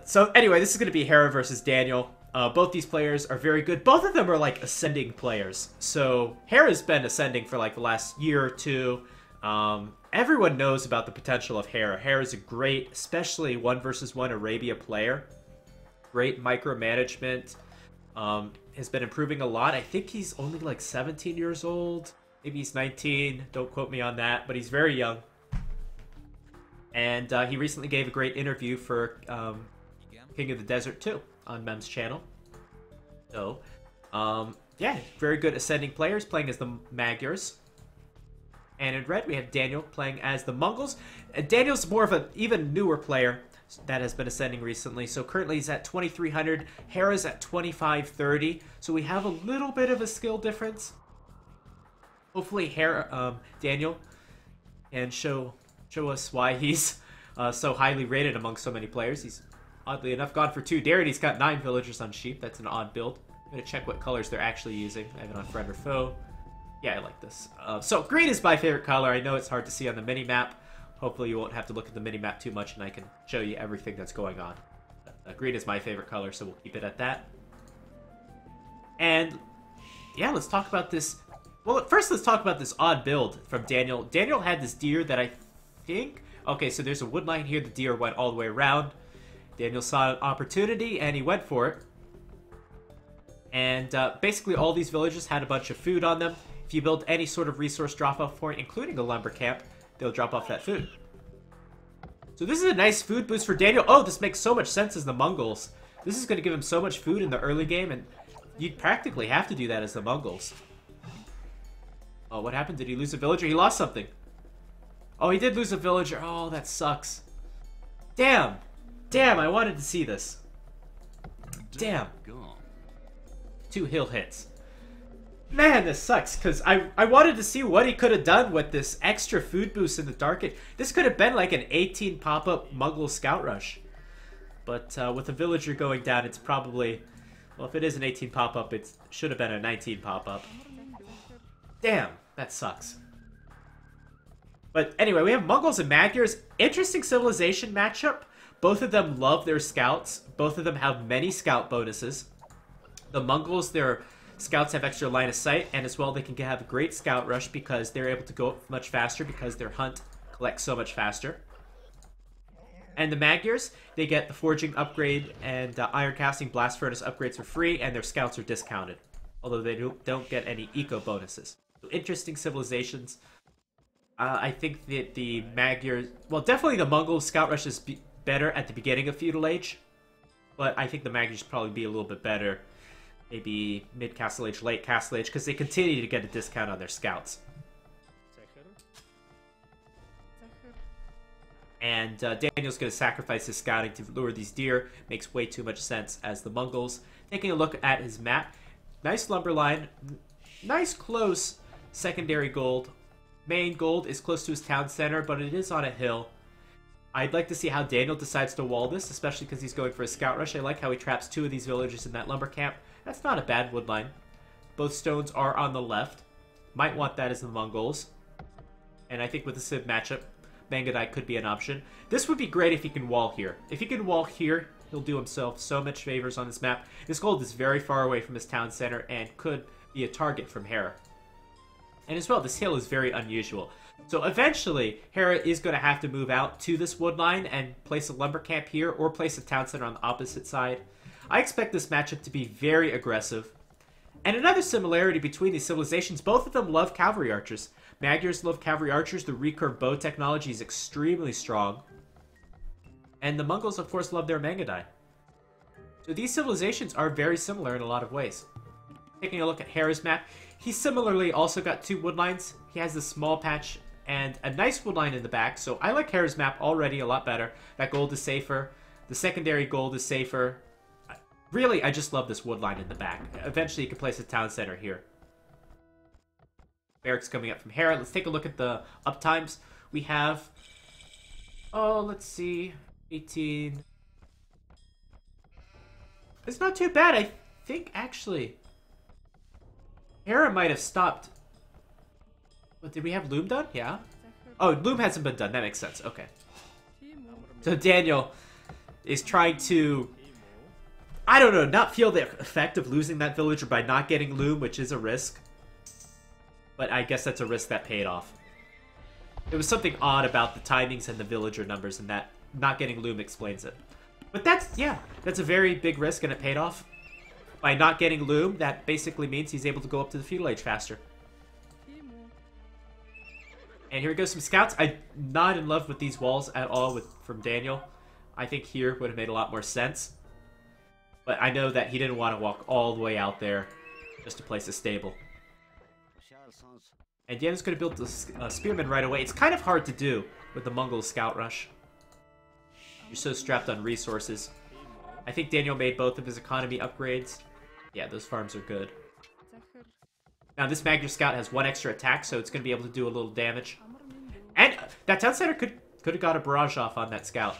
So anyway, this is going to be Hera versus Daniel. Both these players are very good. Both of them are like ascending players. So Hera's been ascending for like the last year or two. Everyone knows about the potential of Hera. Hera's a great, especially 1 versus 1 Arabia player. Great micromanagement. Has been improving a lot. I think he's only like 17 years old. Maybe he's 19. Don't quote me on that, but he's very young. And he recently gave a great interview for King of the Desert 2 on Mem's channel. So, yeah, very good ascending players playing as the Magyars. And in red, we have Daniel playing as the Mongols. Daniel's more of an even newer player that has been ascending recently. So currently he's at 2300. Hera's at 2530. So we have a little bit of a skill difference. Hopefully Daniel can show us why he's so highly rated among so many players. He's oddly enough gone for 2 dare, and he's got 9 villagers on sheep. That's an odd build. I'm going to check what colors they're actually using. I have it on friend or foe. Yeah, I like this. So green is my favorite color. I know it's hard to see on the mini-map. Hopefully you won't have to look at the mini-map too much and I can show you everything that's going on. Green is my favorite color, so we'll keep it at that. And yeah, let's talk about this. Well, first let's talk about this odd build from Daniel. Daniel had this deer that I think... Okay, so there's a wood line here. The deer went all the way around. Daniel saw an opportunity and he went for it. And basically all these villages had a bunch of food on them. If you build any sort of resource drop-off point, including a lumber camp, they'll drop off that food. So this is a nice food boost for Daniel. Oh, this makes so much sense as the Mongols. This is going to give him so much food in the early game, and you'd practically have to do that as the Mongols. Oh, what happened? Did he lose a villager? He lost something. Oh, he did lose a villager. Oh, that sucks. Damn. Damn, I wanted to see this. Damn. 2 hill hits. Man, this sucks, because I wanted to see what he could have done with this extra food boost in the dark age. This could have been like an 18 pop-up Mongol scout rush. But with a villager going down, it's probably... Well, if it is an 18 pop-up, it should have been a 19 pop-up. Damn, that sucks. But anyway, we have Mongols and Magyars. Interesting civilization matchup. Both of them love their scouts. Both of them have many scout bonuses. The Mongols, their scouts have extra line of sight, and as well they can have a great scout rush because they're able to go much faster because their hunt collects so much faster. And the Magyars, they get the forging upgrade and iron casting blast furnace upgrades for free, and their scouts are discounted, although they don't get any eco bonuses. So interesting civilizations. I think that the Magyars, well, definitely the Mongol scout rush is better at the beginning of feudal age, but I think the Magyars probably be a little bit better. Maybe mid-Castle Age, late Castle Age, because they continue to get a discount on their scouts. And Daniel's going to sacrifice his scouting to lure these deer. Makes way too much sense as the Mongols. Taking a look at his map. Nice lumber line. Nice close secondary gold. Main gold is close to his town center, but it is on a hill. I'd like to see how Daniel decides to wall this, especially because he's going for a scout rush. I like how he traps 2 of these villagers in that lumber camp. That's not a bad wood line. Both stones are on the left. Might want that as the Mongols. And I think with the Civ matchup, Mangadai could be an option. This would be great if he can wall here. If he can wall here, he'll do himself so much favors on this map. This gold is very far away from his town center and could be a target from Hera. And as well, this hill is very unusual. So eventually, Hera is going to have to move out to this wood line and place a lumber camp here or place a town center on the opposite side. I expect this matchup to be very aggressive. And another similarity between these civilizations, both of them love cavalry archers. Magyars love cavalry archers. The recurve bow technology is extremely strong. And the Mongols, of course, love their Mangadai. So these civilizations are very similar in a lot of ways. Taking a look at Hera's map, he similarly also got 2 wood lines. He has this small patch and a nice wood line in the back. So I like Hera's map already a lot better. That gold is safer. The secondary gold is safer. Really, I just love this wood line in the back. Eventually, you can place a town center here. Barracks coming up from Hera. Let's take a look at the uptimes. We have... Oh, let's see. 18... It's not too bad. I think, actually... Hera might have stopped. But did we have Loom done? Yeah. Oh, Loom hasn't been done. That makes sense. Okay. So Daniel is trying to, I don't know, not feel the effect of losing that villager by not getting loom, which is a risk. But I guess that's a risk that paid off. There was something odd about the timings and the villager numbers, and that not getting loom explains it. But that's, yeah, that's a very big risk, and it paid off. By not getting loom, that basically means he's able to go up to the feudal age faster. And here we go, some scouts. I'm not in love with these walls at all from Daniel. I think here would have made a lot more sense. But I know that he didn't want to walk all the way out there just to place a stable. And Daniel's going to build the spearman right away. It's kind of hard to do with the Mongol scout rush. You're so strapped on resources. I think Daniel made both of his economy upgrades. Yeah, those farms are good. Now this Magnar Scout has 1 extra attack, so it's going to be able to do a little damage. And that town center could have got a barrage off on that scout.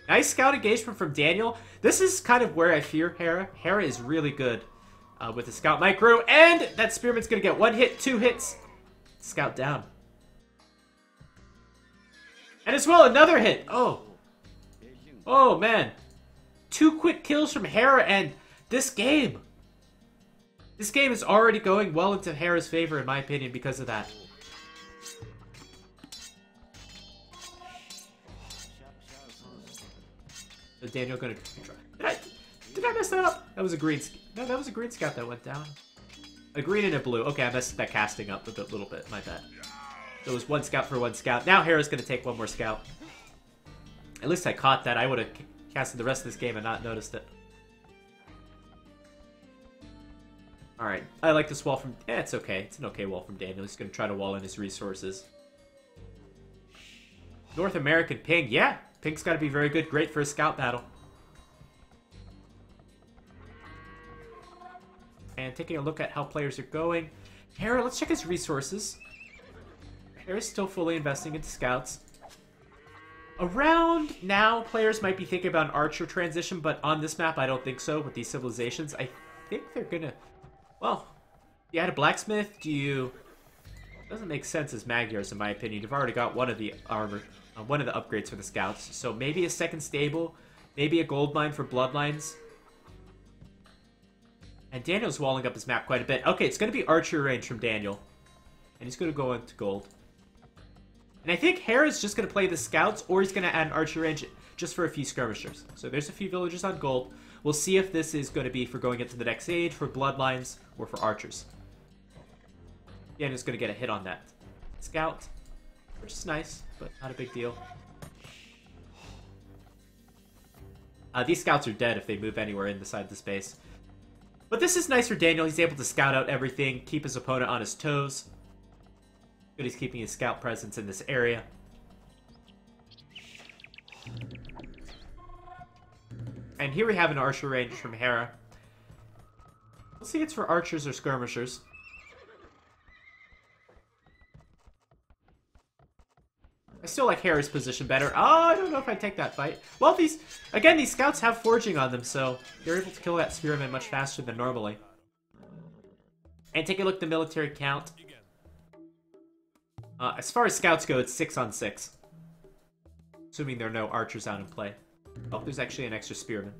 Nice scout engagement from Daniel. This is kind of where I fear Hera. Hera is really good with the scout micro, and that spearman's going to get 1 hit, 2 hits. Scout down. And as well, another hit. Oh. Oh, man. 2 quick kills from Hera, and this game. This game is already going well into Hera's favor, in my opinion, because of that. So Daniel gonna try. Did I mess that up? That was a green. No, that was a green scout that went down. A green and a blue. Okay, I messed that casting up a little bit. My bad. So it was 1 scout for 1 scout. Now Hera's gonna take 1 more scout. At least I caught that. I would have casted the rest of this game and not noticed it. Alright, I like this wall from... it's okay. It's an okay wall from Daniel. He's going to try to wall in his resources. North American ping. Yeah, ping's got to be very good. Great for a scout battle. And taking a look at how players are going. Hera, let's check his resources. Hera's still fully investing into scouts. Around now, players might be thinking about an archer transition, but on this map, I don't think so. With these civilizations, I think they're going to... Well, you add a blacksmith, do you... Doesn't make sense as Magyars, in my opinion. You've already got one of the armor, one of the upgrades for the scouts. So maybe a second stable, maybe a gold mine for bloodlines. And Daniel's walling up his map quite a bit. Okay, it's going to be archer range from Daniel. And he's going to go into gold. And I think Hera's just going to play the scouts, or he's going to add an archer range just for a few skirmishers. So there's a few villagers on gold. We'll see if this is going to be for going into the next age, for bloodlines, or for archers. Daniel's going to get a hit on that scout, which is nice, but not a big deal. These scouts are dead if they move anywhere inside the space. But this is nice for Daniel. He's able to scout out everything, keep his opponent on his toes. Good, he's keeping his scout presence in this area. And here we have an archer range from Hera. Let's see if it's for archers or skirmishers. I still like Hera's position better. Oh, I don't know if I'd take that fight. Well, these scouts have forging on them, so they're able to kill that spearman much faster than normally. And take a look at the military count. As far as scouts go, it's 6 on 6. Assuming there are no archers out in play. Oh, there's actually an extra spearman.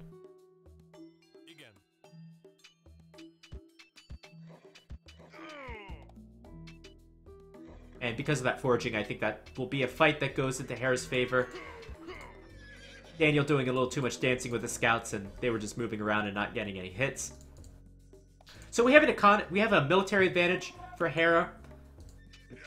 And because of that foraging, I think that will be a fight that goes into Hera's favor. Daniel doing a little too much dancing with the scouts, and they were just moving around and not getting any hits. So we have a military advantage for Hera.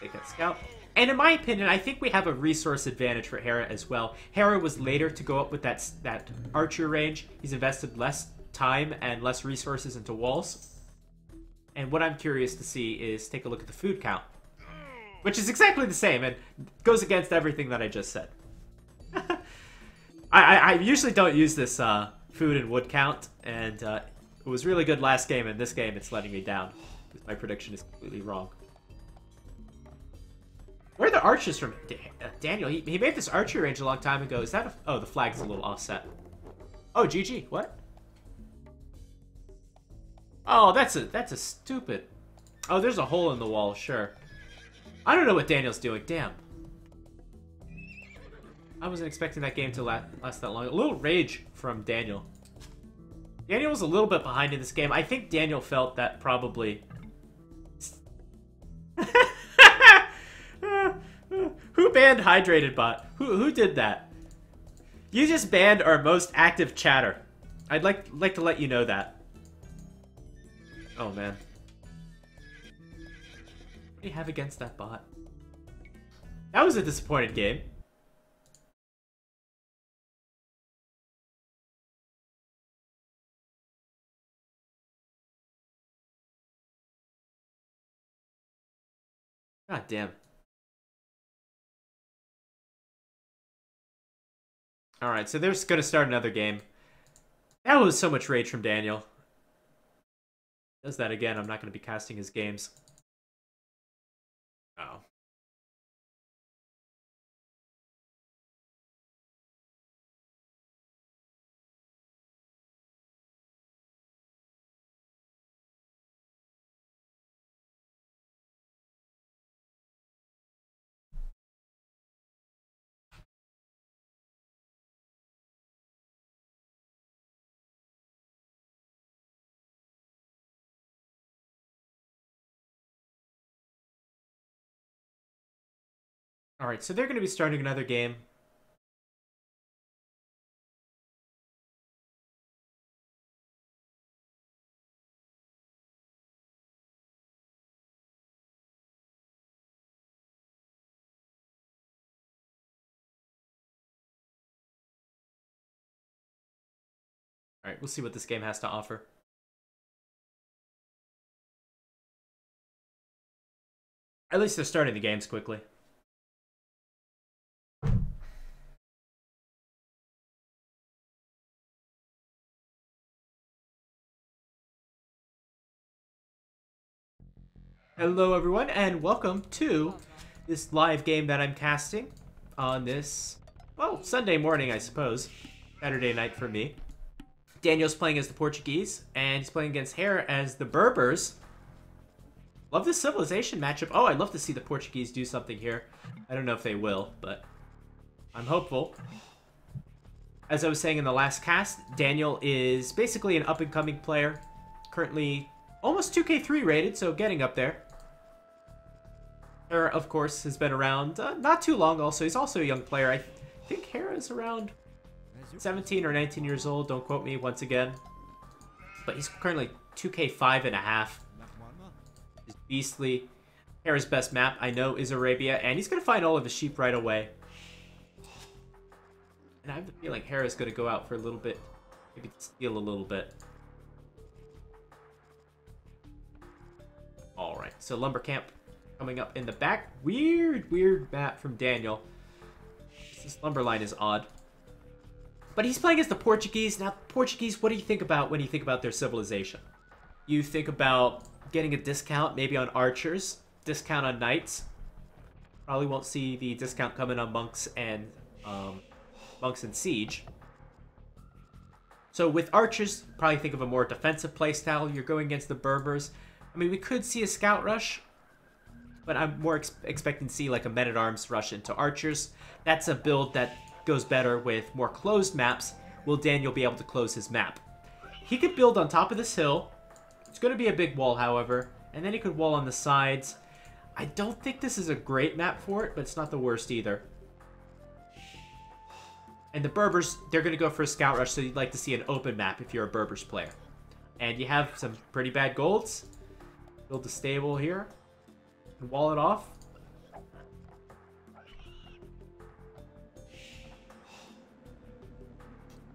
Take that scout. And in my opinion, I think we have a resource advantage for Hera as well. Hera was later to go up with that archer range. He's invested less time and less resources into walls. And what I'm curious to see is take a look at the food count. Which is exactly the same and goes against everything that I just said. I usually don't use this food and wood count, and it was really good last game, and this game it's letting me down. My prediction is completely wrong. Where are the archers from? Daniel, he made this archer range a long time ago. Is that a... Oh, the flag's a little offset. Oh, GG. What? Oh, that's a stupid... Oh, there's a hole in the wall, sure. I don't know what Daniel's doing. Damn. I wasn't expecting that game to last that long. A little rage from Daniel. Daniel was a little bit behind in this game. I think Daniel felt that probably... Who banned Hydrated Bot? Who did that? You just banned our most active chatter. I'd like to let you know that. Oh man. What do you have against that bot? That was a disappointing game. God damn. Alright, so they're just gonna start another game. That was so much rage from Daniel. Does that again, I'm not gonna be casting his games. Oh. Alright, so they're going to be starting another game. Alright, we'll see what this game has to offer. At least they're starting the games quickly. Hello everyone, and welcome to this live game that I'm casting on this, well, Sunday morning, I suppose. Saturday night for me. Daniel's playing as the Portuguese, and he's playing against Hera as the Berbers. Love this civilization matchup. Oh, I'd love to see the Portuguese do something here. I don't know if they will, but I'm hopeful. As I was saying in the last cast, Daniel is basically an up-and-coming player. Currently almost 2K3 rated, so getting up there. Hera, of course, has been around not too long also. He's also a young player. I think Hera is around 17 or 19 years old. Don't quote me once again. But he's currently 2K5.5. He's beastly. Hera's best map, I know, is Arabia. And he's going to find all of his sheep right away. And I have the feeling Hera's going to go out for a little bit. Maybe steal a little bit. Alright, so Lumber Camp coming up in the back. Weird map from Daniel. This lumber line is odd. But he's playing as the Portuguese. Now, Portuguese, what do you think about when you think about their civilization? You think about getting a discount, maybe on archers, discount on knights. Probably won't see the discount coming on monks and siege. So with archers, probably think of a more defensive playstyle. You're going against the Berbers. I mean, we could see a scout rush, but I'm more expecting to see like a men-at-arms rush into archers. That's a build that goes better with more closed maps. Will Daniel be able to close his map? He could build on top of this hill. It's going to be a big wall, however, and then he could wall on the sides. I don't think this is a great map for it, but it's not the worst either. And the Berbers, they're going to go for a scout rush, so you'd like to see an open map if you're a Berbers player. And you have some pretty bad golds. Build a stable here. And wall it off.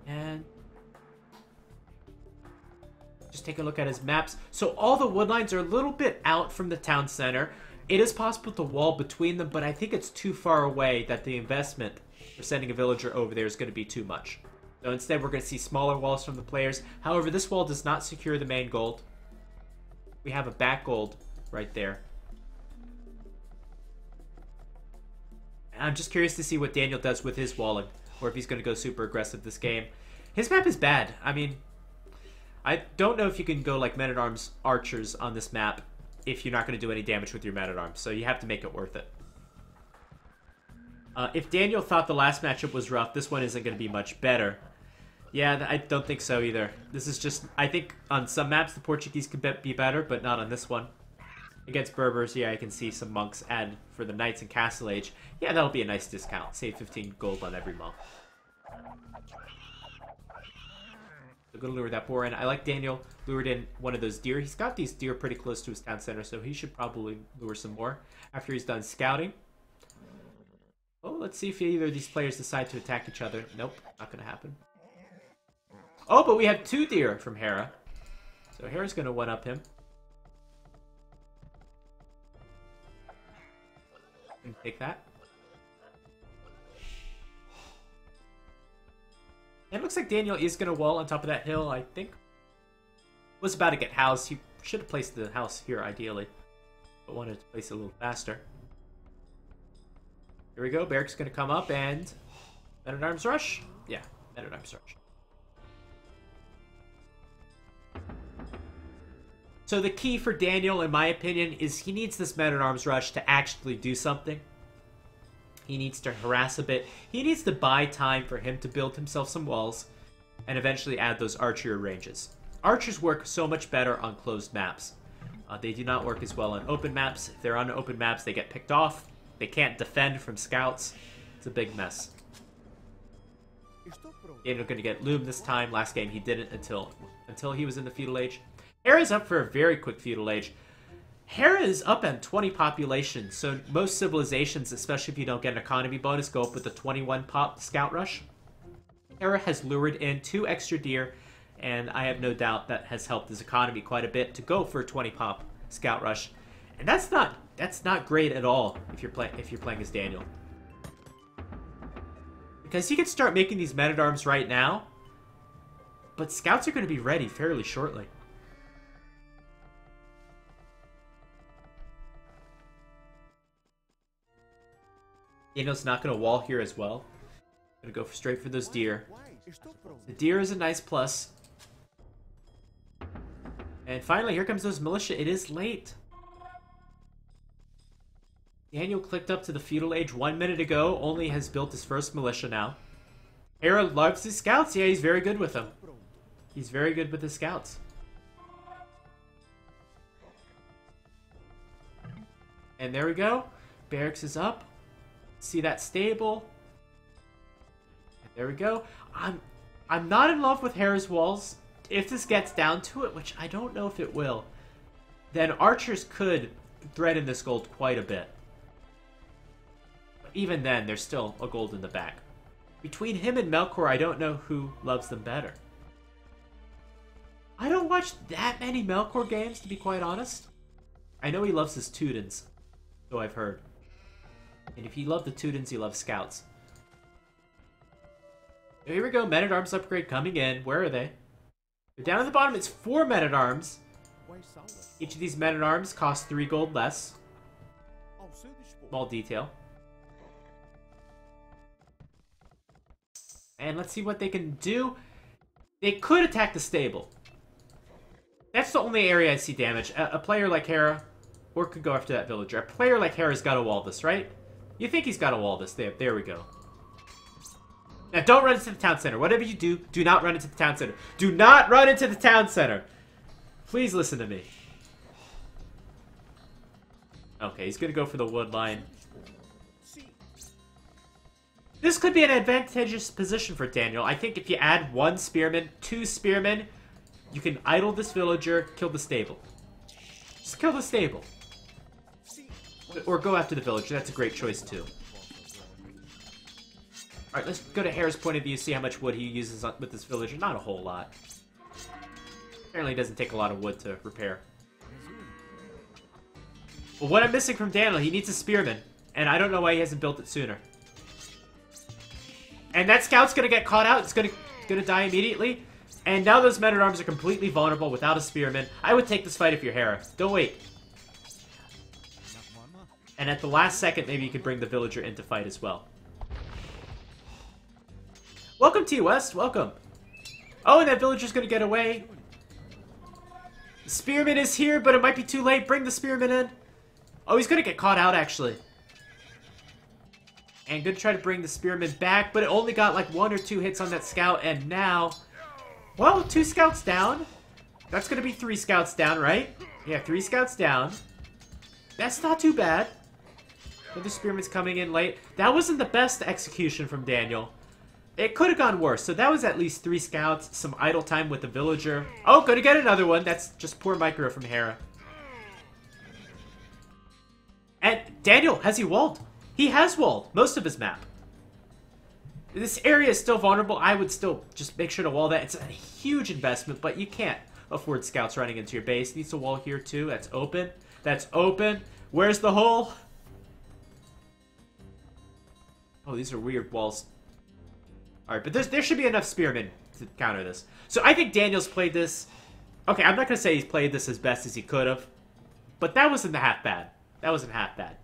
And just take a look at his maps. So all the wood lines are a little bit out from the town center. It is possible to wall between them, but I think it's too far away that the investment for sending a villager over there is going to be too much. So instead, we're going to see smaller walls from the players. However, this wall does not secure the main gold. We have a back gold right there. And I'm just curious to see what Daniel does with his walling, or if he's going to go super aggressive this game. His map is bad. I mean, I don't know if you can go like men-at-arms archers on this map if you're not going to do any damage with your men-at-arms, so you have to make it worth it. If Daniel thought the last matchup was rough, this one isn't going to be much better. Yeah, I don't think so either. This is just... I think on some maps the Portuguese could be better, but not on this one. Against Berbers, yeah, I can see some monks add for the Knights and Castle Age. Yeah, that'll be a nice discount. Save 15 gold on every monk. So go to lure that boar in. I like Daniel lured in one of those deer. He's got these deer pretty close to his town center, so he should probably lure some more after he's done scouting. Oh, let's see if either of these players decide to attack each other. Nope, not going to happen. Oh, but we have 2 deer from Hera. So Hera's going to one-up him. And take that. And it looks like Daniel is going to wall on top of that hill, I think. Was about to get housed. He should have placed the house here, ideally. But wanted to place it a little faster. Here we go. Barrack's going to come up and... Men-at-Arms rush? Yeah, Men-at-Arms rush. So the key for Daniel, in my opinion, is he needs this Men-at-Arms rush to actually do something. He needs to harass a bit. He needs to buy time for him to build himself some walls and eventually add those archer ranges. Archers work so much better on closed maps. They do not work as well on open maps. If they're on open maps, they get picked off. They can't defend from scouts. It's a big mess. Daniel going to get Loom this time. Last game he didn't until he was in the feudal age. Hera's up for a very quick feudal age. Hera is up at 20 population, so most civilizations, especially if you don't get an economy bonus, go up with a 21 pop scout rush. Hera has lured in 2 extra deer, and I have no doubt that has helped his economy quite a bit to go for a 20 pop scout rush. And that's not great at all if you're playing as Daniel. Because he can start making these men-at-arms right now, but scouts are going to be ready fairly shortly. Daniel's not going to wall here as well. Going to go straight for those deer. The deer is a nice plus. And finally, here comes those militia. It is late. Daniel clicked up to the feudal age 1 minute ago. Only has built his first militia now. Hera loves his scouts. Yeah, he's very good with them. He's very good with his scouts. And there we go. Barracks is up. See that stable. And there we go. I'm not in love with Hera's walls. If this gets down to it, which I don't know if it will, then archers could threaten this gold quite a bit. But even then, there's still a gold in the back. Between him and Melkor, I don't know who loves them better. I don't watch that many Melkor games, to be quite honest. I know he loves his Teutons, so I've heard. And if you love the Teutons, you love scouts. So here we go, Men-at-Arms upgrade coming in. Where are they? They're down at the bottom. It's 4 Men-at-Arms. Each of these Men-at-Arms costs 3 gold less. Small detail. And let's see what they can do. They could attack the stable. That's the only area I see damage. A player like Hera, or could go after that villager. A player like Hera's got to wall this, right? You think he's got to wall this. There we go. Now, don't run into the town center. Whatever you do, do not run into the town center. Do not run into the town center. Please listen to me. Okay, he's going to go for the wood line. This could be an advantageous position for Daniel. I think if you add 1 spearman, 2 spearmen, you can idle this villager, kill the stable. Just kill the stable. Or go after the villager. That's a great choice, too. Alright, let's go to Hera's point of view, see how much wood he uses with this villager. Not a whole lot. Apparently it doesn't take a lot of wood to repair. Well, what I'm missing from Daniel, he needs a spearman. And I don't know why he hasn't built it sooner. And that scout's gonna get caught out. It's gonna die immediately. And now those men-at-arms are completely vulnerable without a spearman. I would take this fight if you're Hera. Don't wait. And at the last second, maybe you could bring the villager into fight as well. Welcome, T West. Welcome. Oh, and that villager's gonna get away. The spearman is here, but it might be too late. Bring the spearman in. Oh, he's gonna get caught out, actually. And gonna try to bring the spearman back, but it only got like 1 or 2 hits on that scout, and now... Well, 2 scouts down. That's gonna be 3 scouts down, right? Yeah, 3 scouts down. That's not too bad. Another spearman's coming in late. That wasn't the best execution from Daniel. It could have gone worse. So that was at least 3 scouts, some idle time with the villager. Oh, gonna get another one. That's just poor micro from Hera. And Daniel, has he walled? He has walled most of his map. This area is still vulnerable. I would still just make sure to wall that. It's a huge investment, but you can't afford scouts running into your base. Needs to wall here too. That's open. That's open. Where's the hole? Oh, these are weird walls. Alright, but there should be enough spearmen to counter this. So I think Daniel's played this... Okay, I'm not going to say he's played this as best as he could have. But that wasn't half bad. That wasn't half bad.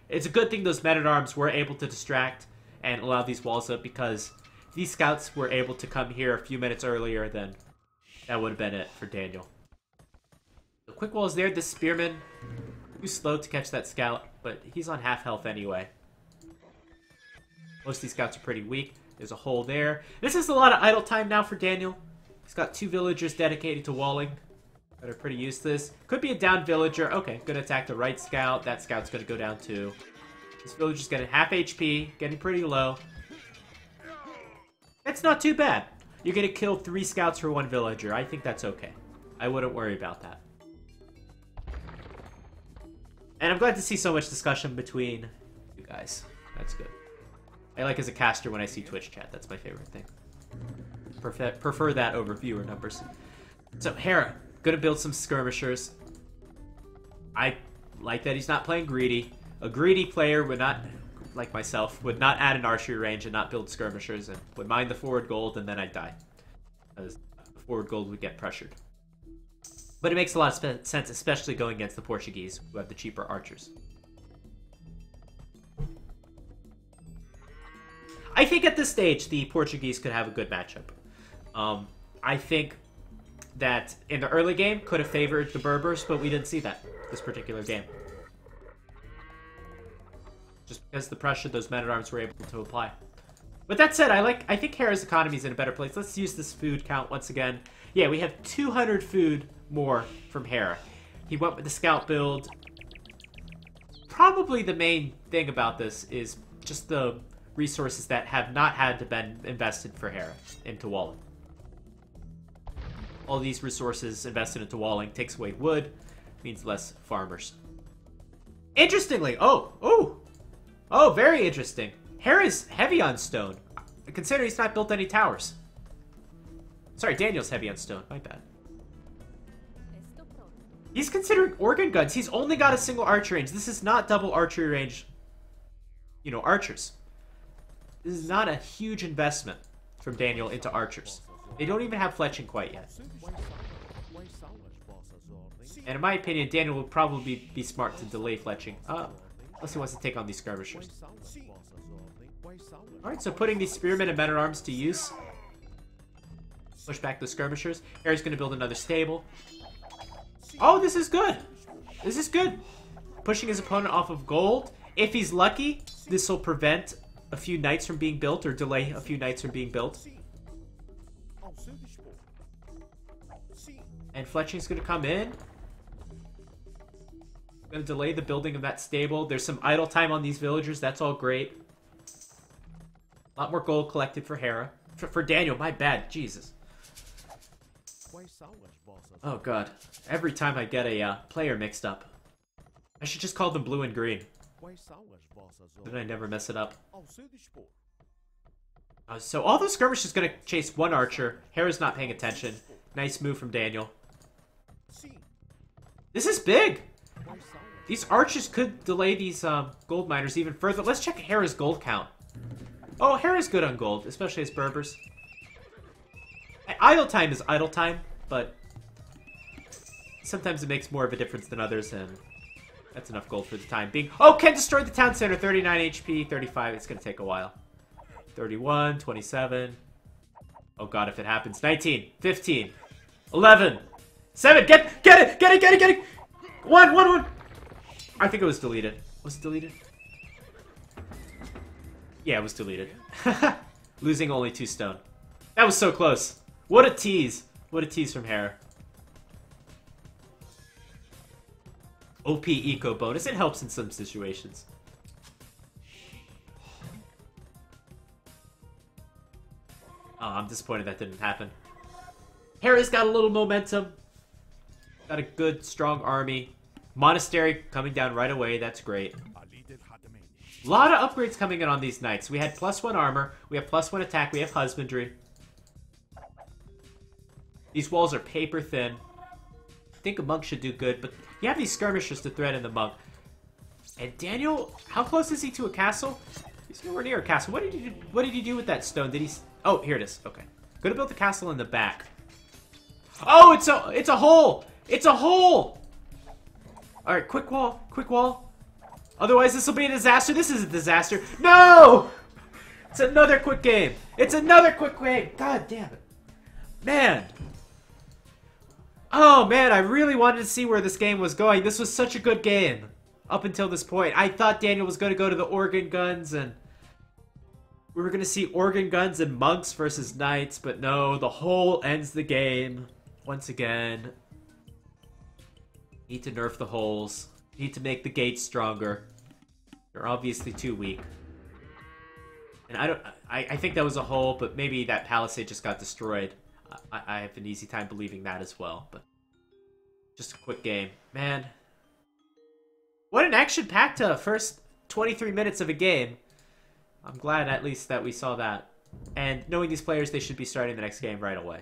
It's a good thing those men-at-arms were able to distract and allow these walls up, because if these scouts were able to come here a few minutes earlier, then that would have been it for Daniel. The quick wall is there. This spearman, too slow to catch that scout, but he's on half health anyway. Most of these scouts are pretty weak. There's a hole there. This is a lot of idle time now for Daniel. He's got 2 villagers dedicated to walling that are pretty useless. Could be a down villager. Okay, gonna attack the right scout. That scout's gonna go down too. This villager's getting half HP, getting pretty low. That's not too bad. You're gonna kill 3 scouts for 1 villager. I think that's okay. I wouldn't worry about that. And I'm glad to see so much discussion between you guys. That's good. I like as a caster when I see Twitch chat. That's my favorite thing. Prefer that over viewer numbers. So, Hera, gonna build some skirmishers. I like that he's not playing greedy. A greedy player would not, like myself, would not add an archery range and not build skirmishers and would mine the forward gold, and then I'd die. Because the forward gold would get pressured. But it makes a lot of sense, especially going against the Portuguese, who have the cheaper archers. I think at this stage, the Portuguese could have a good matchup. I think that in the early game, could have favored the Berbers, but we didn't see that this particular game. Just because of the pressure those men-at-arms were able to apply. With that said, I think Hera's economy is in a better place. Let's use this food count once again. Yeah, we have 200 food more from Hera. He went with the scout build. Probably the main thing about this is just the resources that have not had to been invested for Hera into walling. All these resources invested into walling takes away wood, means less farmers. Interestingly, oh, very interesting. Hera's heavy on stone. Consider he's not built any towers. Sorry, Daniel's heavy on stone. My bad. He's considering organ guns. He's only got a single archery range. This is not double archery range, you know, archers. This is not a huge investment from Daniel into archers. They don't even have fletching quite yet. And in my opinion, Daniel will probably be smart to delay fletching. Unless he wants to take on these skirmishers. Alright, so putting these spearmen and men-at-arms to use. Push back the skirmishers. Hera's going to build another stable. Oh, this is good. This is good. Pushing his opponent off of gold. If he's lucky, this will prevent a few knights from being built, or delay a few knights from being built. And fletching's going to come in. Going to delay the building of that stable. There's some idle time on these villagers. That's all great. A lot more gold collected for Hera. For Daniel, my bad. Jesus. Oh, God. Every time I get a player mixed up. I should just call them blue and green. Then I never mess it up. So all those skirmishers is going to chase 1 archer. Hera's not paying attention. Nice move from Daniel. This is big! These archers could delay these gold miners even further. Let's check Hera's gold count. Oh, Hera's good on gold, especially as Berbers. Idle time is idle time, but sometimes it makes more of a difference than others, and that's enough gold for the time being. Oh, Ken destroyed the town center. 39 HP, 35. It's going to take a while. 31, 27. Oh, God, if it happens. 19, 15, 11, 7. Get it! 1. I think it was deleted. Was it deleted? Yeah, it was deleted. Losing only 2 stone. That was so close. What a tease. What a tease from Hera. OP eco bonus. It helps in some situations. Oh, I'm disappointed that didn't happen. Hera's got a little momentum. Got a good, strong army. Monastery coming down right away. That's great. A lot of upgrades coming in on these knights. We had +1 armor. We have +1 attack. We have husbandry. These walls are paper thin. I think a monk should do good, but you have these skirmishers to thread in the monk. And Daniel, how close is he to a castle? He's nowhere near a castle. What did he do with that stone? Did he... Oh, here it is. Okay. Gonna build the castle in the back. Oh, it's a hole! It's a hole! Alright, quick wall. Quick wall. Otherwise, this will be a disaster. This is a disaster. No! It's another quick game. It's another quick game. God damn it. Man. Oh, man, I really wanted to see where this game was going. This was such a good game up until this point. I thought Daniel was going to go to the organ guns, and we were going to see organ guns and monks versus knights, but no, the hole ends the game once again. Need to nerf the holes. Need to make the gates stronger. They're obviously too weak. And I think that was a hole, but maybe that palisade just got destroyed. I have an easy time believing that as well, but just a quick game. Man. What an action-packed first 23 minutes of a game. I'm glad at least that we saw that. And knowing these players, they should be starting the next game right away.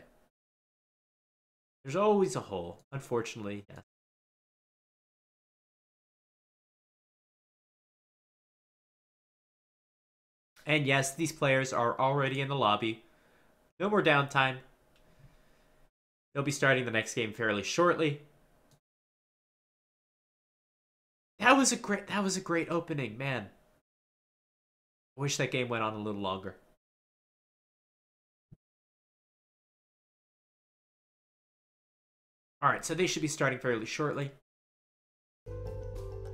There's always a hole, unfortunately. Yeah. And yes, these players are already in the lobby. No more downtime. They'll be starting the next game fairly shortly. That was a great opening, man. I wish that game went on a little longer. Alright, so they should be starting fairly shortly.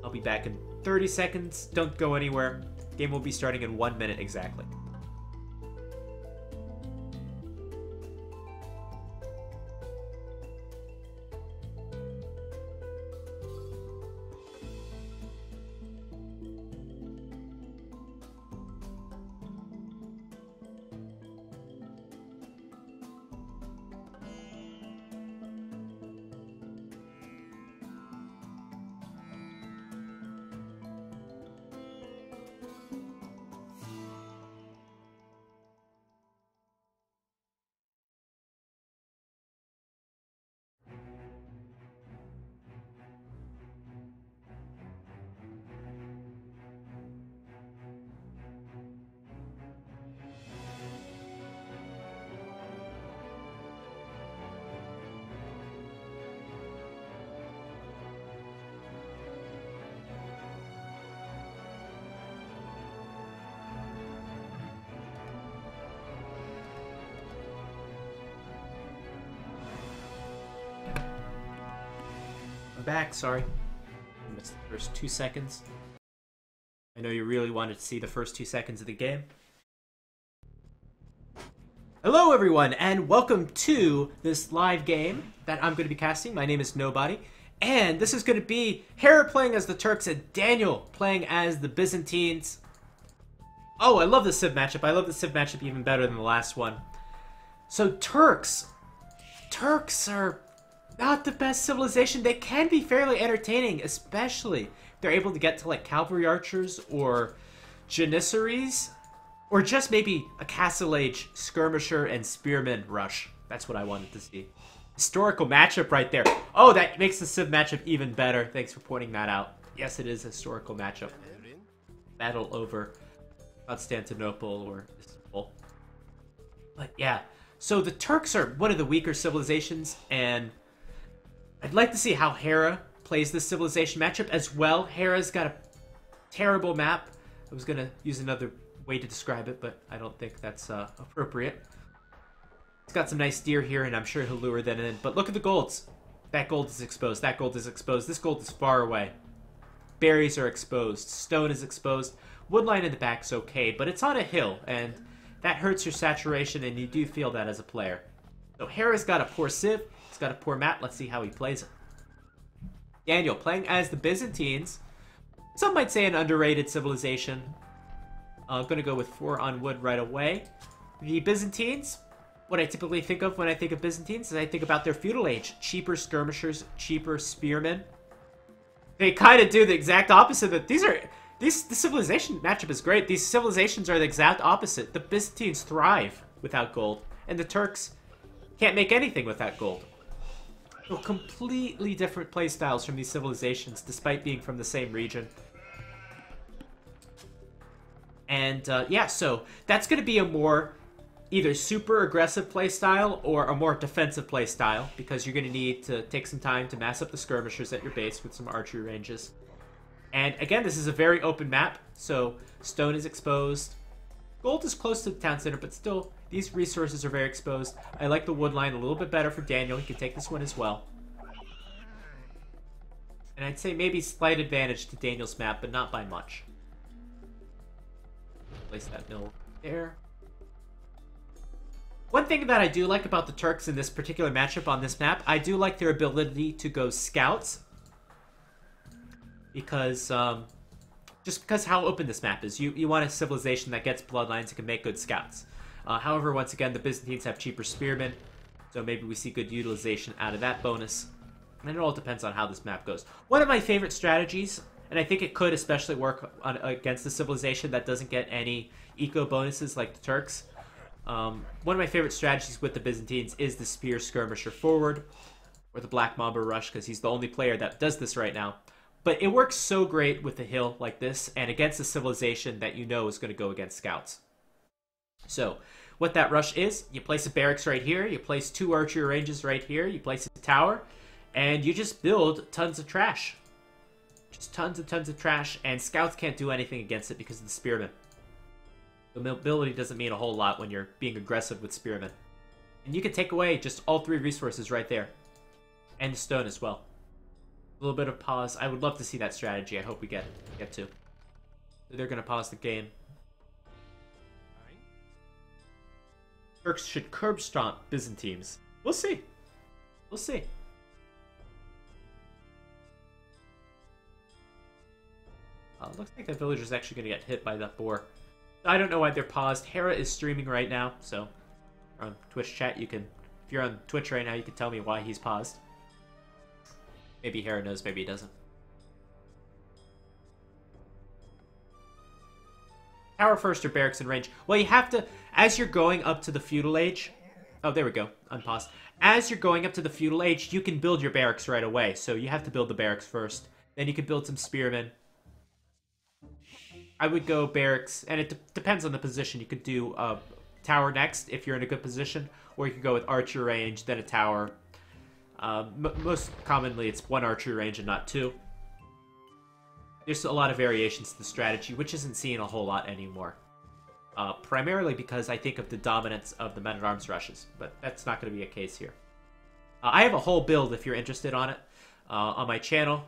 I'll be back in 30 seconds. Don't go anywhere. Game will be starting in 1 minute exactly. Back, sorry. I missed the first 2 seconds. I know you really wanted to see the first 2 seconds of the game. Hello everyone, and welcome to this live game that I'm going to be casting. My name is Nobody, and this is going to be Hera playing as the Turks and Daniel playing as the Byzantines. Oh, I love the Civ matchup. I love the Civ matchup even better than the last one. So Turks are not the best civilization. They can be fairly entertaining, especially if they're able to get to like cavalry archers or janissaries, or just maybe a castle age skirmisher and spearman rush. That's what I wanted to see. Historical matchup right there. Oh, that makes the Civ matchup even better. Thanks for pointing that out. Yes, it is a historical matchup. Battle over Constantinople or Istanbul. But yeah, so the Turks are one of the weaker civilizations, and I'd like to see how Hera plays this civilization matchup as well. Hera's got a terrible map. I was going to use another way to describe it, but I don't think that's appropriate. He's got some nice deer here, and I'm sure he'll lure them in. But look at the golds. That gold is exposed. That gold is exposed. This gold is far away. Berries are exposed. Stone is exposed. Woodline in the back's okay, but it's on a hill, and that hurts your saturation, and you do feel that as a player. So Hera's got a poor civ. He's got a poor map. Let's see how he plays it. Daniel playing as the Byzantines. Some might say an underrated civilization. I'm going to go with 4 on wood right away. The Byzantines, what I typically think of when I think of Byzantines is I think about their feudal age. Cheaper skirmishers, cheaper spearmen. They kind of do the exact opposite. The civilization matchup is great. These civilizations are the exact opposite. The Byzantines thrive without gold, and the Turks can't make anything without gold. So completely different playstyles from these civilizations, despite being from the same region. And yeah, so that's going to be a more either super aggressive playstyle or a more defensive playstyle, because you're going to need to take some time to mass up the skirmishers at your base with some archery ranges. And again, this is a very open map, so stone is exposed. Gold is close to the town center, but still, these resources are very exposed. I like the wood line a little bit better for Daniel. He can take this one as well. And I'd say maybe slight advantage to Daniel's map, but not by much. Place that mill there. One thing that I do like about the Turks in this particular matchup on this map, I do like their ability to go scouts. Because, just because how open this map is. You want a civilization that gets bloodlines and can make good scouts. However, once again, the Byzantines have cheaper spearmen, so maybe we see good utilization out of that bonus. And it all depends on how this map goes. One of my favorite strategies, and I think it could especially work against a civilization that doesn't get any eco bonuses like the Turks. One of my favorite strategies with the Byzantines is the Spear Skirmisher forward, or the Black Mamba Rush, because he's the only player that does this right now. But it works so great with a hill like this, and against a civilization that you know is going to go against scouts. So, what that rush is, you place a barracks right here, you place 2 archery ranges right here, you place a tower, and you just build tons of trash. Just tons of trash, and scouts can't do anything against it because of the spearmen. The mobility doesn't mean a whole lot when you're being aggressive with spearmen. And you can take away just all 3 resources right there. And the stone as well. A little bit of pause. I would love to see that strategy. I hope we get to. They're going to pause the game. Turks should curb stomp Byzantines. We'll see. We'll see. Looks like that villager's actually going to get hit by that boar. I don't know why they're paused. Hera is streaming right now, so on Twitch chat, you can, if you're on Twitch right now, you can tell me why he's paused. Maybe Hera knows, maybe he doesn't. Tower first or barracks in range? Well, you have to, as you're going up to the feudal age, oh, there we go, unpaused. As you're going up to the feudal age, you can build your barracks right away, so you have to build the barracks first. Then you can build some spearmen. I would go barracks, and it depends on the position. You could do a tower next if you're in a good position, or you could go with archer range, then a tower. Most commonly, it's 1 archery range and not 2. There's a lot of variations to the strategy, which isn't seen a whole lot anymore. Primarily because I think of the dominance of the men-at-arms rushes, but that's not going to be a case here. I have a whole build, if you're interested on it, on my channel.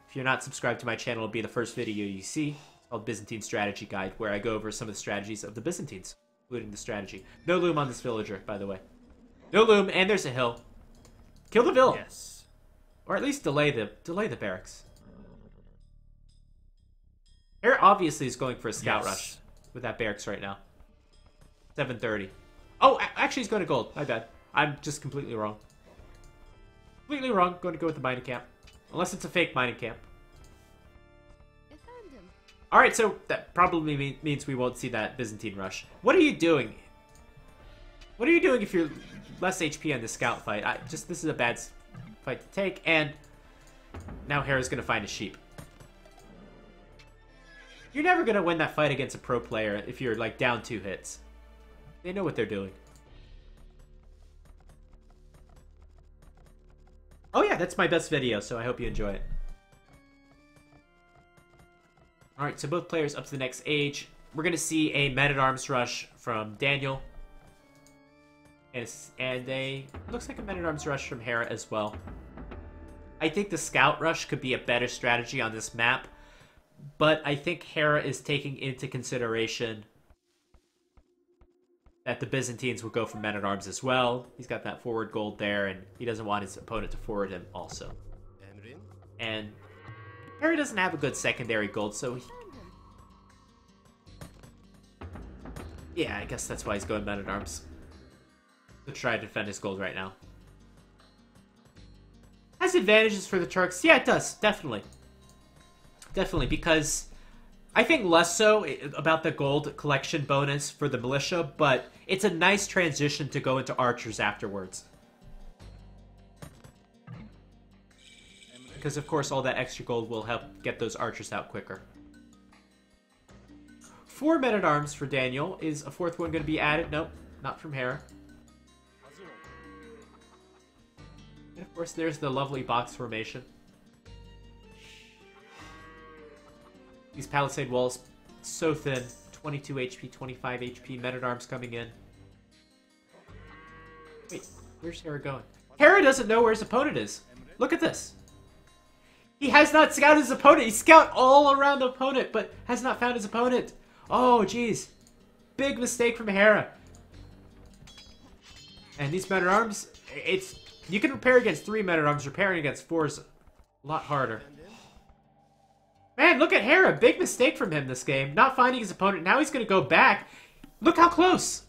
If you're not subscribed to my channel, it'll be the first video you see, called Byzantine Strategy Guide, where I go over some of the strategies of the Byzantines, including the strategy. No loom on this villager, by the way. No loom, and there's a hill. Kill the villain. Yes. Or at least delay the barracks. Hera obviously is going for a scout rush with that barracks right now. 7:30. Oh, actually he's going to gold. My bad. I'm just completely wrong. Completely wrong. Going to go with the mining camp. Unless it's a fake mining camp. Alright, so that probably means we won't see that Byzantine rush. What are you doing? What are you doing if you're less HP on the scout fight? This is a bad fight to take, and now Hera's going to find a sheep. You're never going to win that fight against a pro player if you're, like, down 2 hits. They know what they're doing. Oh yeah, that's my best video, so I hope you enjoy it. Alright, so both players up to the next age. We're going to see a men-at-arms rush from Daniel. And a, looks like a men-at-arms rush from Hera as well. I think the scout rush could be a better strategy on this map. but I think Hera is taking into consideration that the Byzantines will go for men-at-arms as well. He's got that forward gold there, and he doesn't want his opponent to forward him also. And Hera doesn't have a good secondary gold, so yeah, I guess that's why he's going men-at-arms. To try to defend his gold right now. Has advantages for the Turks? Yeah, it does. Definitely. Definitely, because I think less so about the gold collection bonus for the militia, but it's a nice transition to go into archers afterwards. Because, of course, all that extra gold will help get those archers out quicker. 4 men-at-arms for Daniel. Is a 4th one going to be added? Nope, not from Hera. And, of course, there's the lovely box formation. These palisade walls, so thin. 22 HP, 25 HP, men-at-arms coming in. Wait, where's Hera going? Hera doesn't know where his opponent is. Look at this. He has not scouted his opponent. He scouted all around the opponent, but has not found his opponent. Oh, jeez. Big mistake from Hera. And these men-at-arms, you can repair against 3 men-at-arms. Repairing against 4 is a lot harder. Man, look at Hera. Big mistake from him this game. Not finding his opponent. Now he's going to go back. Look how close.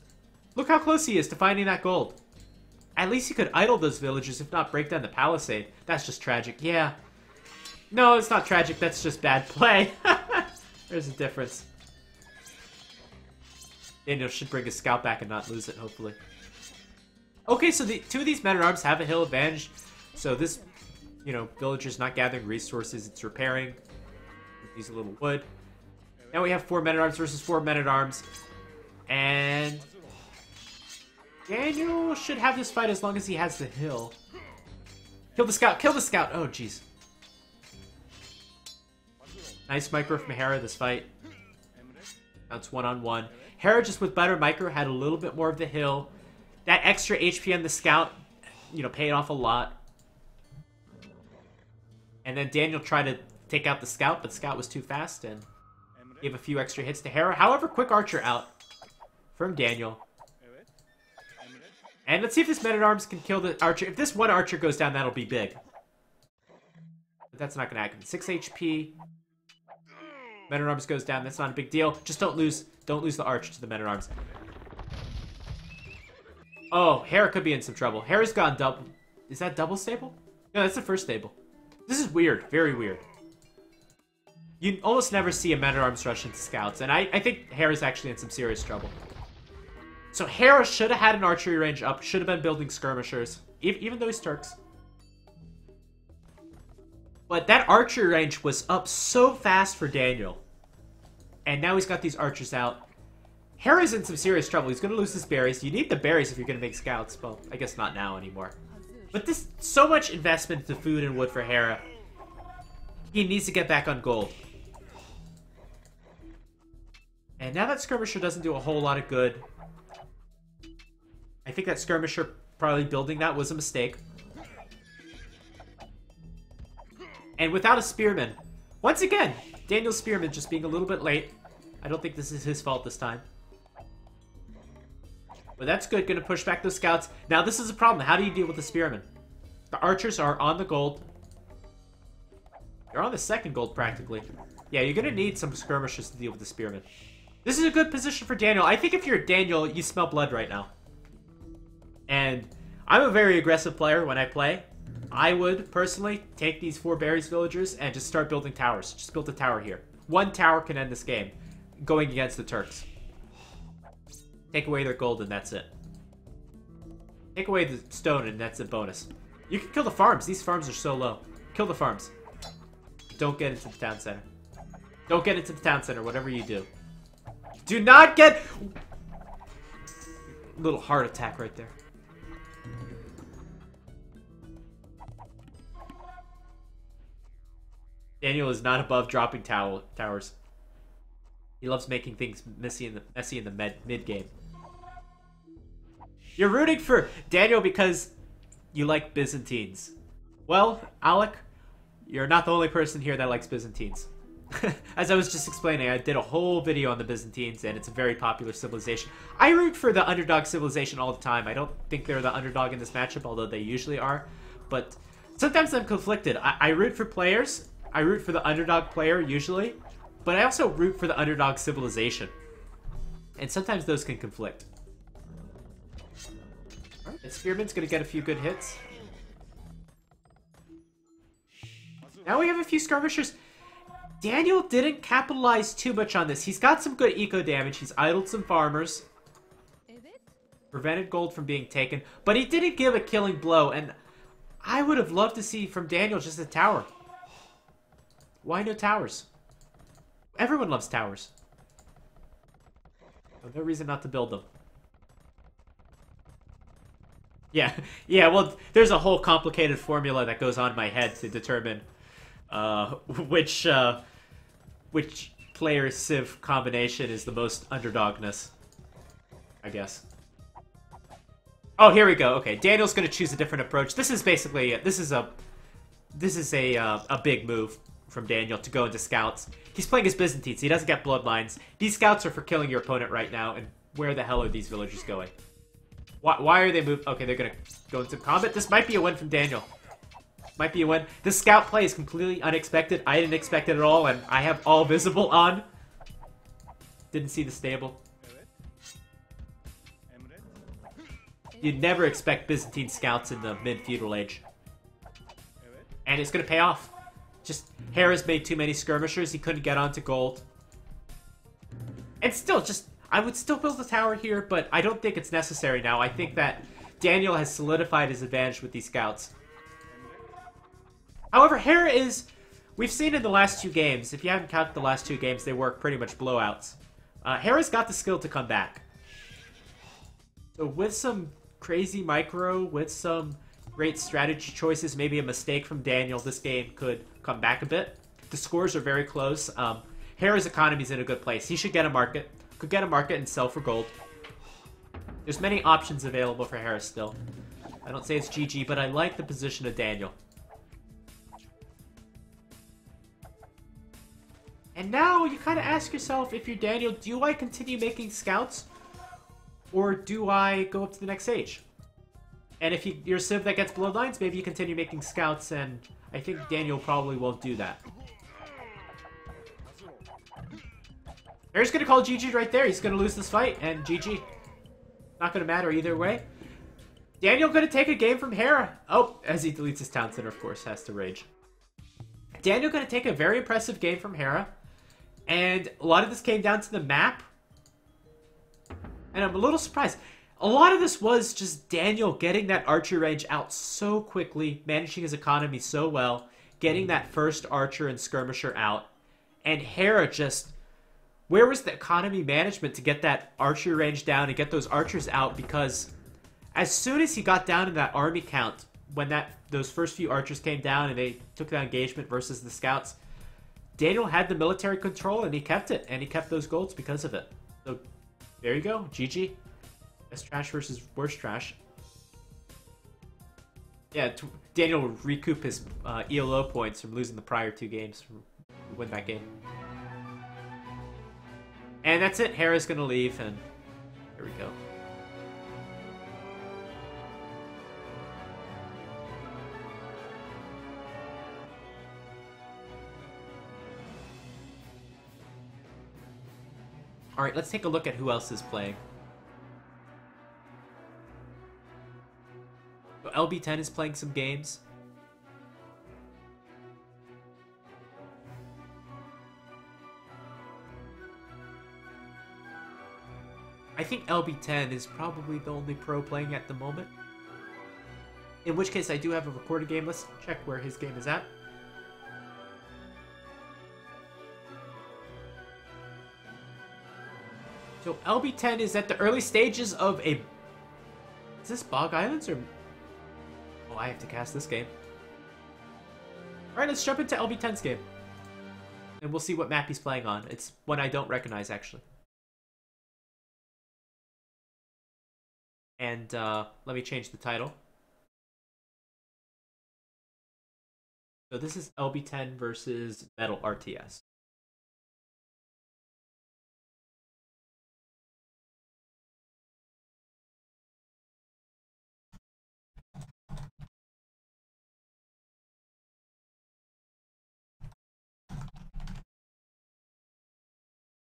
Look how close he is to finding that gold. At least he could idle those villagers, if not break down the palisade. That's just tragic. Yeah. No, it's not tragic. That's just bad play. There's a difference. Daniel should bring his scout back and not lose it, hopefully. Okay, so the 2 of these men-at-arms have a hill advantage. So this, villager's not gathering resources. It's repairing. Use a little wood. Now we have 4 men-at-arms versus 4 men-at-arms. And Daniel should have this fight as long as he has the hill. Kill the scout. Kill the scout. Oh, jeez. Nice micro from Hera this fight. Now it's 1-on-1. Hera, just with better micro, had a little bit more of the hill. That extra HP on the scout, paid off a lot. And then Daniel tried to take out the scout, but scout was too fast and gave a few extra hits to Hera. However, quick archer out from Daniel. And let's see if this men-at-arms can kill the archer. If this one archer goes down, that'll be big. But that's not going to happen. 6 HP. Men-at-arms goes down. That's not a big deal. Just don't lose the archer to the men-at-arms. Oh, Hera could be in some trouble. Hera's gone double. Is that double stable? No, that's the first stable. This is weird. Very weird. You almost never see a men-at-arms rush into scouts, and I think Hera's actually in some serious trouble. So Hera should have had an archery range up, should have been building skirmishers, even though he's Turks. But that archery range was up so fast for Daniel. And now he's got these archers out. Hera's in some serious trouble. He's going to lose his berries. You need the berries if you're going to make scouts. Well, I guess not now anymore. But this so much investment into food and wood for Hera. He needs to get back on gold. And now that skirmisher doesn't do a whole lot of good. I think that skirmisher probably building that was a mistake. And without a spearman, once again, Daniel's spearman just being a little bit late. I don't think this is his fault this time. But that's good, gonna push back those scouts. Now this is a problem. How do you deal with the spearmen? The archers are on the gold. They're on the 2nd gold practically. Yeah, you're gonna need some skirmishers to deal with the spearmen. This is a good position for Daniel. I think if you're Daniel, you smell blood right now. And I'm a very aggressive player when I play. I would personally take these 4 berries villagers and just start building towers. Just build a tower here. 1 tower can end this game going against the Turks. Take away their gold and that's it. Take away the stone and that's a bonus. You can kill the farms. These farms are so low. Kill the farms. Don't get into the town center. Don't get into the town center, whatever you do. Do not get... Little heart attack right there. Daniel is not above dropping towers. He loves making things messy in the mid game. You're rooting for Daniel because you like Byzantines. Well, Alec, you're not the only person here that likes Byzantines. As I was just explaining, I did a whole video on the Byzantines, and it's a very popular civilization. I root for the underdog civilization all the time. I don't think they're the underdog in this matchup, although they usually are. But sometimes I'm conflicted. I root for players. I root for the underdog player, usually. But I also root for the underdog civilization. And sometimes those can conflict. Alright, and Spearman's gonna get a few good hits. Now we have a few skirmishers. Daniell didn't capitalize too much on this. He's got some good eco damage. He's idled some farmers. Prevented gold from being taken. But he didn't give a killing blow. And I would have loved to see from Daniell just a tower. Why no towers? Everyone loves towers. No reason not to build them. Yeah, yeah, well, there's a whole complicated formula that goes on in my head to determine which player civ combination is the most underdogness, I guess. Oh, here we go. Okay, Daniel's gonna choose a different approach. This is basically this is a big move from Daniell to go into scouts. He's playing his Byzantines. He doesn't get bloodlines. These scouts are for killing your opponent right now. And where the hell are these villagers going? Why are they moving? Okay, they're gonna go into combat. This might be a win from Daniell. Might be a win. This scout play is completely unexpected. I didn't expect it at all, and I have all visible on. Didn't see the stable. You'd never expect Byzantine scouts in the mid-feudal age. And it's gonna pay off. Just, Hera's made too many skirmishers. He couldn't get onto gold. And still, just, I would still build a tower here, but I don't think it's necessary now. I think that Daniell has solidified his advantage with these scouts. However, Hera is... We've seen in the last two games, if you haven't counted the last two games, they were pretty much blowouts. Hera's got the skill to come back. So with some crazy micro, with some great strategy choices, maybe a mistake from Daniell, this game could come back a bit. The scores are very close. Hera's economy's in a good place. He should get a market. Could get a market and sell for gold. There's many options available for Hera still. I don't say it's GG, but I like the position of Daniell. And now you kind of ask yourself, if you're Daniell, do I continue making scouts? Or do I go up to the next stage? And if you're a civ that gets bloodlines, maybe you continue making scouts, and I think Daniell probably won't do that. Hera's gonna call GG right there. He's gonna lose this fight, and GG. Not gonna matter either way. Daniell gonna take a game from Hera. Oh, as he deletes his town center, of course, has to rage. Daniell gonna take a very impressive game from Hera. And a lot of this came down to the map. And I'm a little surprised. A lot of this was just Daniell getting that archer range out so quickly, managing his economy so well, getting that first archer and skirmisher out. And Hera just... Where was the economy management to get that archer range down and get those archers out? Because as soon as he got down in that army count, when those first few archers came down and they took that engagement versus the scouts, Daniell had the military control and he kept it. And he kept those golds because of it. So there you go. GG. Best trash versus worst trash. Yeah, Daniell will recoup his ELO points from losing the prior two games to win that game. And that's it. Hera's gonna leave, and here we go. Alright, let's take a look at who else is playing. So LB10 is playing some games. I think LB10 is probably the only pro playing at the moment. In which case, I do have a recorded game. Let's check where his game is at. So LB10 is at the early stages of a... Is this Bog Islands or... Oh, I have to cast this game. Alright, let's jump into LB10's game. And we'll see what map he's playing on. It's one I don't recognize, actually. And let me change the title. So this is LB10 versus Metal RTS.